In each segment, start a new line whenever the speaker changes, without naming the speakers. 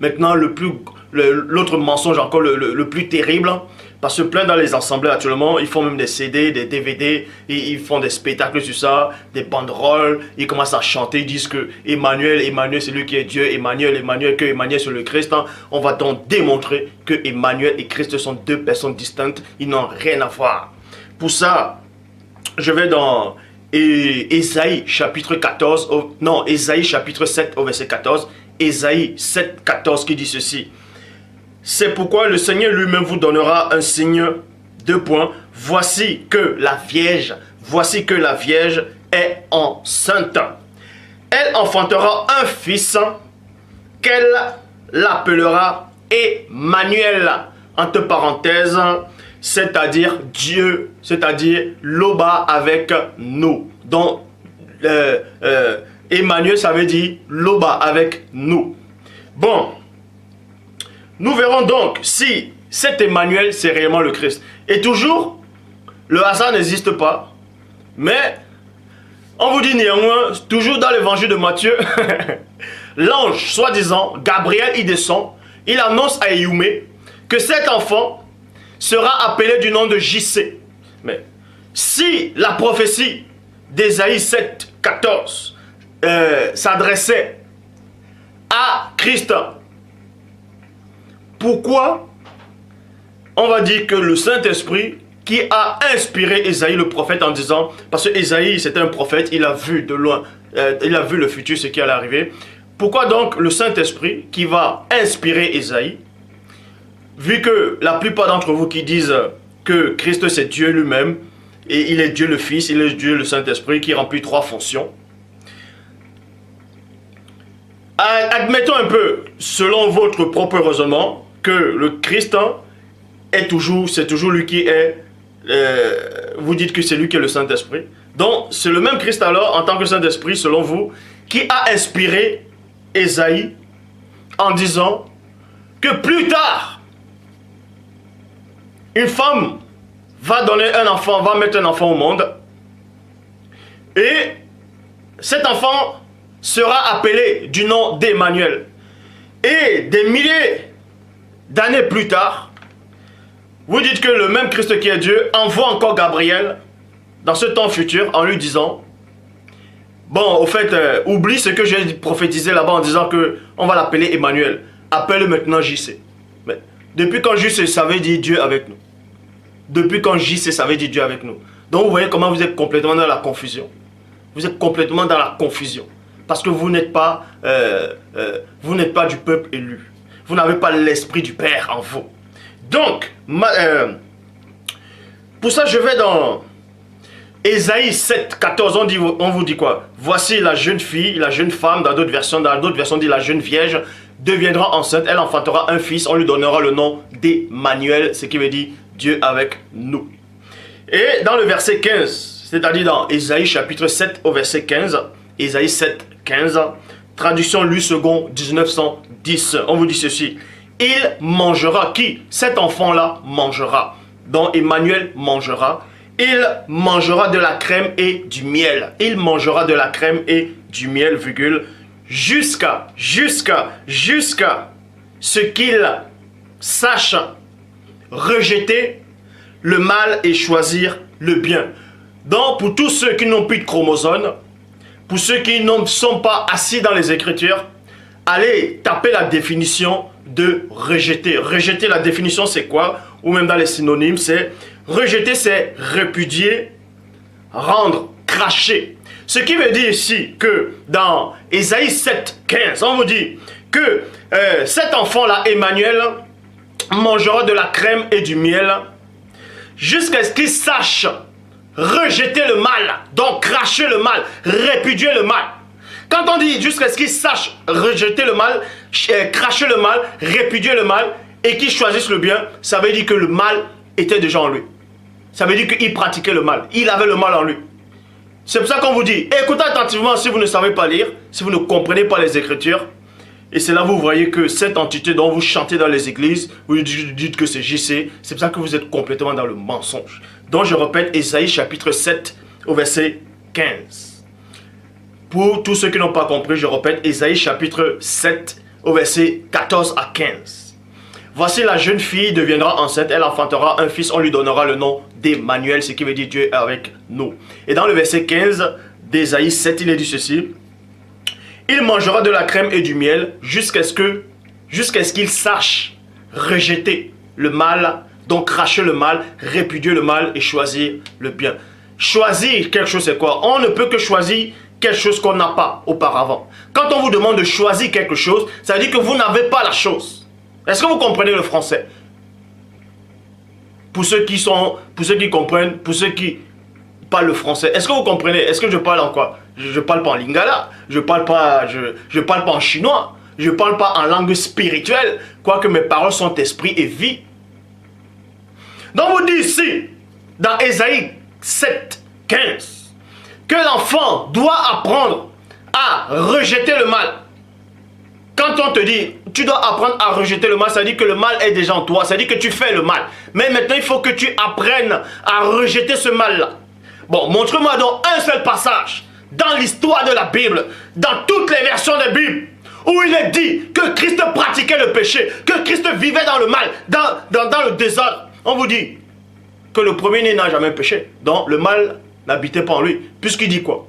maintenant l'autre mensonge encore le plus terrible. Parce que plein dans les assemblées actuellement, ils font même des CD, des DVD, ils font des spectacles sur ça, des banderoles, ils commencent à chanter, ils disent que Emmanuel, c'est lui qui est Dieu, Emmanuel, que Emmanuel c'est le Christ. On va donc démontrer que Emmanuel et Christ sont deux personnes distinctes, ils n'ont rien à voir. Pour ça, je vais dans Ésaïe chapitre 14, non, Ésaïe chapitre 7 au verset 14, Ésaïe 7, 14 qui dit ceci. C'est pourquoi le Seigneur lui-même vous donnera un signe, 2 points. Voici que la Vierge est enceinte. Elle enfantera un fils qu'elle l'appellera Emmanuel. Entre parenthèses, c'est-à-dire Dieu, c'est-à-dire Loba avec nous. Donc, Emmanuel, ça veut dire Loba avec nous. Bon. Nous verrons donc si cet Emmanuel, c'est réellement le Christ. Et toujours, le hasard n'existe pas. Mais, on vous dit néanmoins, toujours dans l'évangile de Matthieu, l'ange, soi-disant, Gabriel, il descend, il annonce à Eyoumé que cet enfant sera appelé du nom de JC. Mais, si la prophétie d'Ésaïe 7, 14 s'adressait à Christ, pourquoi on va dire que le Saint-Esprit qui a inspiré Ésaïe le prophète en disant, parce que Ésaïe c'était un prophète, il a vu de loin, il a vu le futur, ce qui allait arriver. Pourquoi donc le Saint-Esprit qui va inspirer Ésaïe, vu que la plupart d'entre vous qui disent que Christ c'est Dieu lui-même, et il est Dieu le Fils, il est Dieu le Saint-Esprit qui remplit 3 fonctions. Admettons un peu, selon votre propre raisonnement, que le Christ est toujours, c'est toujours lui qui est, vous dites que c'est lui qui est le Saint-Esprit. Donc, c'est le même Christ alors, en tant que Saint-Esprit, selon vous, qui a inspiré Ésaïe en disant que plus tard, une femme va donner un enfant, va mettre un enfant au monde, et cet enfant sera appelé du nom d'Emmanuel. Et des milliers d'années plus tard, vous dites que le même Christ qui est Dieu envoie encore Gabriel dans ce temps futur en lui disant, bon, au fait, oublie ce que j'ai prophétisé là-bas en disant que on va l'appeler Emmanuel. Appelle-le maintenant JC. Mais depuis quand JC, ça veut dire Dieu avec nous. Depuis quand JC, ça veut dire Dieu avec nous. Donc vous voyez comment vous êtes complètement dans la confusion. Vous êtes complètement dans la confusion. Parce que vous n'êtes pas du peuple élu. Vous n'avez pas l'esprit du Père en vous. Donc, pour ça, je vais dans Ésaïe 7, 14. On vous dit quoi? Voici la jeune fille, la jeune femme, dans d'autres versions dit la jeune vierge, deviendra enceinte, elle enfantera un fils, on lui donnera le nom d'Emmanuel, ce qui veut dire Dieu avec nous. Et dans le verset 15, c'est-à-dire dans Ésaïe chapitre 7 au verset 15, Ésaïe 7, 15, traduction Louis II 1910, on vous dit ceci. Il mangera, qui? Cet enfant-là mangera. Donc Emmanuel mangera. Il mangera de la crème et du miel. Il mangera de la crème et du miel, virgule, jusqu'à ce qu'il sache rejeter le mal et choisir le bien. Donc pour tous ceux qui n'ont plus de chromosomes, pour ceux qui ne sont pas assis dans les Écritures, allez taper la définition de rejeter. Rejeter, la définition c'est quoi? Ou même dans les synonymes, c'est rejeter, c'est répudier, rendre, cracher. Ce qui veut dire ici que dans Ésaïe 7, 15, on vous dit que cet enfant-là, Emmanuel, mangera de la crème et du miel jusqu'à ce qu'il sache rejeter le mal, donc cracher le mal, répudier le mal. Quand on dit jusqu'à ce qu'il sache rejeter le mal, cracher le mal, répudier le mal, et qu'il choisisse le bien, ça veut dire que le mal était déjà en lui. Ça veut dire qu'il pratiquait le mal. Il avait le mal en lui. C'est pour ça qu'on vous dit, écoutez attentivement si vous ne savez pas lire, si vous ne comprenez pas les Écritures. Et c'est là que vous voyez que cette entité dont vous chantez dans les églises, vous dites que c'est JC, c'est pour ça que vous êtes complètement dans le mensonge. Donc je répète, Ésaïe chapitre 7 au verset 15. Pour tous ceux qui n'ont pas compris, je répète, Ésaïe chapitre 7 au verset 14 à 15. Voici la jeune fille deviendra enceinte, elle enfantera un fils, on lui donnera le nom d'Emmanuel, ce qui veut dire Dieu est avec nous. Et dans le verset 15 d'Ésaïe 7, il est dit ceci. Il mangera de la crème et du miel jusqu'à ce qu'il sache rejeter le mal, donc cracher le mal, répudier le mal et choisir le bien. Choisir quelque chose, c'est quoi? On ne peut que choisir quelque chose qu'on n'a pas auparavant. Quand on vous demande de choisir quelque chose, ça veut dire que vous n'avez pas la chose. Est-ce que vous comprenez le français? Pour ceux qui comprennent, pour ceux qui parlent le français, est-ce que vous comprenez? Est-ce que je parle en quoi? Je parle pas en lingala, je parle pas en chinois, je parle pas en langue spirituelle, quoique mes paroles sont esprit et vie. Donc vous dit ici, dans Ésaïe 7, 15, que l'enfant doit apprendre à rejeter le mal. Quand on te dit, tu dois apprendre à rejeter le mal, ça dit que le mal est déjà en toi, ça dit que tu fais le mal. Mais maintenant, il faut que tu apprennes à rejeter ce mal-là. Bon, montre-moi donc un seul passage dans l'histoire de la Bible, dans toutes les versions de la Bible, où il est dit que Christ pratiquait le péché, que Christ vivait dans le mal, dans le désordre. On vous dit que le premier-né n'a jamais péché, donc le mal n'habitait pas en lui. Puisqu'il dit quoi?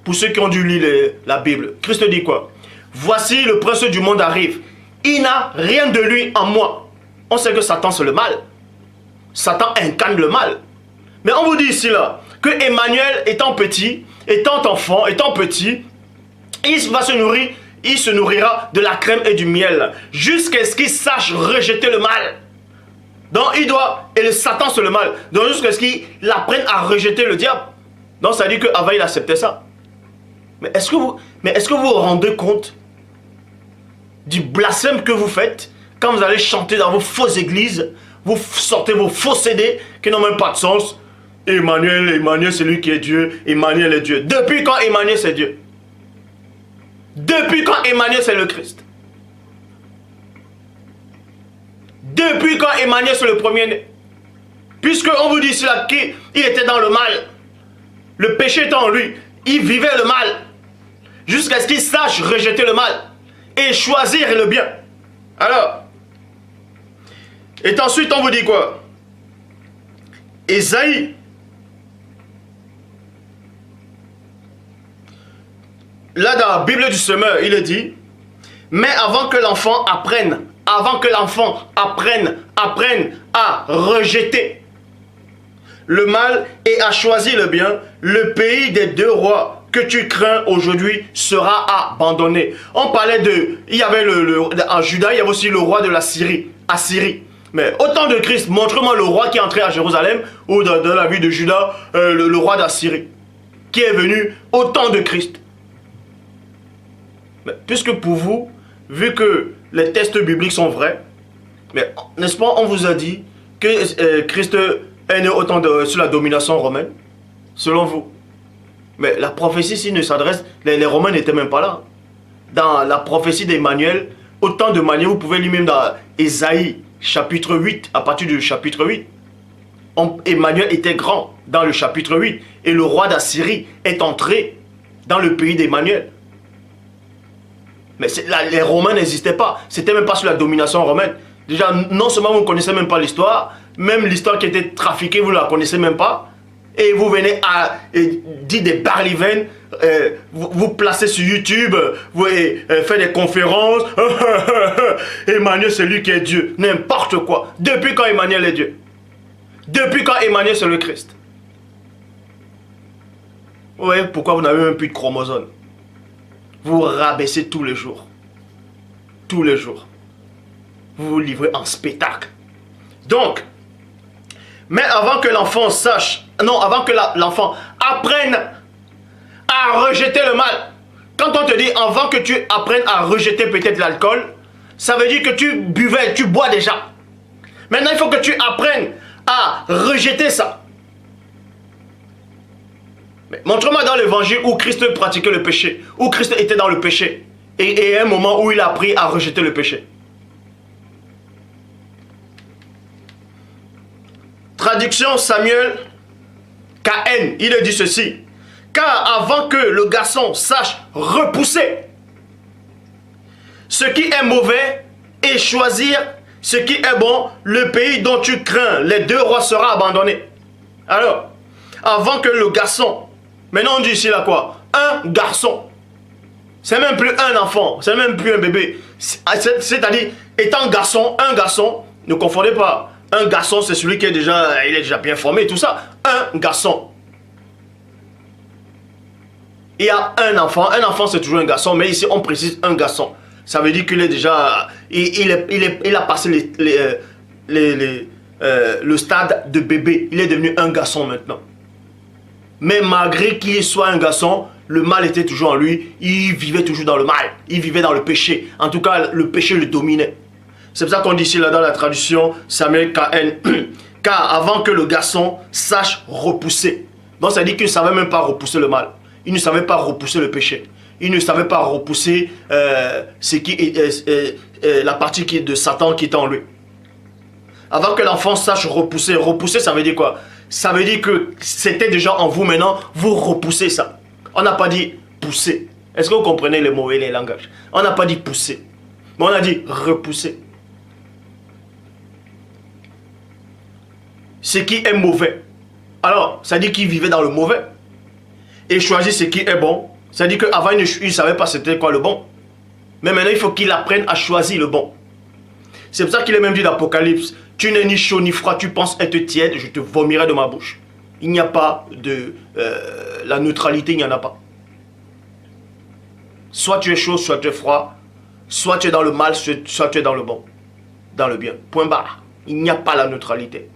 Pour ceux qui ont dû lire la Bible, Christ dit quoi? Voici le prince du monde arrive. Il n'a rien de lui en moi. On sait que Satan c'est le mal. Satan incarne le mal. Mais on vous dit ici là, que Emmanuel étant petit, étant enfant, étant petit, il se nourrira de la crème et du miel, jusqu'à ce qu'il sache rejeter le mal. Donc il doit, et le Satan c'est le mal, donc jusqu'à ce qu'il apprenne à rejeter le diable. Donc ça dit qu'avant il acceptait ça. Mais est-ce que vous vous rendez compte du blasphème que vous faites quand vous allez chanter dans vos fausses églises, vous sortez vos faux CD qui n'ont même pas de sens? Emmanuel c'est lui qui est Dieu, Emmanuel est Dieu. Depuis quand Emmanuel c'est Dieu? Depuis quand Emmanuel c'est le Christ? Depuis quand Emmanuel c'est le premier-né? Puisque on vous dit cela qu'il était dans le mal, le péché était en lui, il vivait le mal, jusqu'à ce qu'il sache rejeter le mal et choisir le bien. Alors, et ensuite on vous dit quoi? Ésaïe, là dans la Bible du semeur, il est dit, mais avant que l'enfant apprenne à rejeter le mal et à choisir le bien, le pays des deux rois que tu crains aujourd'hui sera abandonné. On parlait il y avait en Juda, il y avait aussi le roi de la Syrie, Assyrie. Mais au temps de Christ, montre-moi le roi qui est entré à Jérusalem ou dans la ville de Juda, le roi d'Assyrie, qui est venu au temps de Christ. Mais puisque pour vous, vu que les textes bibliques sont vrais, mais n'est-ce pas, on vous a dit que Christ est né sous la domination romaine, selon vous. Mais la prophétie ici ne s'adresse, les Romains n'étaient même pas là. Dans la prophétie d'Emmanuel, autant de manières, vous pouvez lire même dans Ésaïe, chapitre 8, à partir du chapitre 8. Emmanuel était grand dans le chapitre 8, et le roi d'Assyrie est entré dans le pays d'Emmanuel. Mais les Romains n'existaient pas, c'était même pas sous la domination romaine. Déjà, non seulement vous ne connaissez même pas l'histoire, même l'histoire qui était trafiquée, vous ne la connaissez même pas. Et vous venez à dire des barlivaines, vous placez sur YouTube, vous faites des conférences. Emmanuel, c'est lui qui est Dieu. N'importe quoi. Depuis quand Emmanuel est Dieu? Depuis quand Emmanuel, c'est le Christ? Vous voyez pourquoi vous n'avez même plus de chromosomes? Vous rabaissez tous les jours. Tous les jours. Vous vous livrez en spectacle. Donc, mais avant que l'enfant sache, non, avant que l'enfant apprenne à rejeter le mal. Quand on te dit avant que tu apprennes à rejeter peut-être l'alcool, ça veut dire que tu buvais, tu bois déjà. Maintenant, il faut que tu apprennes à rejeter ça. Montre-moi dans l'évangile où Christ pratiquait le péché, où Christ était dans le péché, et un moment où il a appris à rejeter le péché. Traduction Samuel KN, il a dit ceci. Car avant que le garçon sache repousser, ce qui est mauvais et choisir ce qui est bon, le pays dont tu crains, les deux rois sera abandonné. Alors, avant que le garçon, maintenant on dit ici là quoi? Un garçon. C'est même plus un enfant, c'est même plus un bébé. C'est-à-dire, étant garçon, un garçon, ne confondez pas. Un garçon, c'est celui qui est déjà, il est déjà bien formé et tout ça. Un garçon. Il y a un enfant c'est toujours un garçon, mais ici on précise un garçon. Ça veut dire qu'il est déjà, il a passé le stade de bébé. Il est devenu un garçon maintenant. Mais malgré qu'il soit un garçon, le mal était toujours en lui. Il vivait toujours dans le mal. Il vivait dans le péché. En tout cas, le péché le dominait. C'est pour ça qu'on dit ici là dans la traduction Samuel KN. Car avant que le garçon sache repousser. Donc ça dit qu'il ne savait même pas repousser le mal. Il ne savait pas repousser le péché. Il ne savait pas repousser la partie de Satan qui est en lui. Avant que l'enfant sache repousser. Repousser, ça veut dire quoi? Ça veut dire que c'était déjà en vous maintenant. Vous repoussez ça. On n'a pas dit pousser. Est-ce que vous comprenez les mots et les langages? On n'a pas dit pousser. Mais on a dit repousser. Ce qui est mauvais. Alors, ça dit qu'il vivait dans le mauvais. Et choisit ce qui est bon. Ça dit qu'avant, il ne savait pas c'était quoi le bon. Mais maintenant, il faut qu'il apprenne à choisir le bon. C'est pour ça qu'il est même dit dans l'Apocalypse, tu n'es ni chaud ni froid, tu penses être tiède, je te vomirai de ma bouche. Il n'y a pas de... la neutralité, il n'y en a pas. Soit tu es chaud, soit tu es froid. Soit tu es dans le mal, soit tu es dans le bon. Dans le bien. Point barre. Il n'y a pas la neutralité.